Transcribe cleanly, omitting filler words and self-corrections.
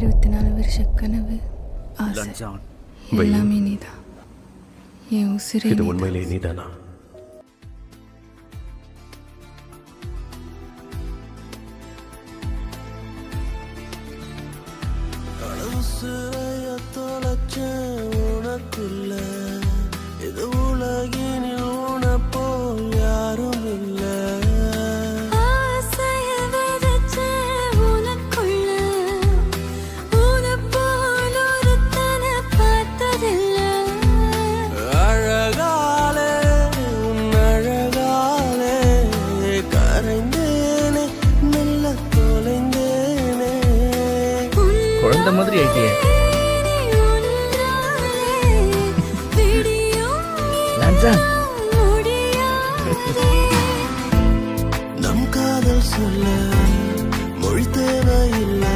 24 வருஷ கனவு ஆசை எல்லாமே நீதான். என் உசிரே இது உண்மையிலே நீதானா? உனக்குள்ள இது உலகினில் உனப்போ யாரும் இல்லை. அழகாலே உன் அழகாலே கரைந்தேனே மெல்ல தொலைந்தேனே. குழந்தை மாதிரி ஆயிட்டியே. நம் காதல் சொல்ல மொழி தேவையில்லை.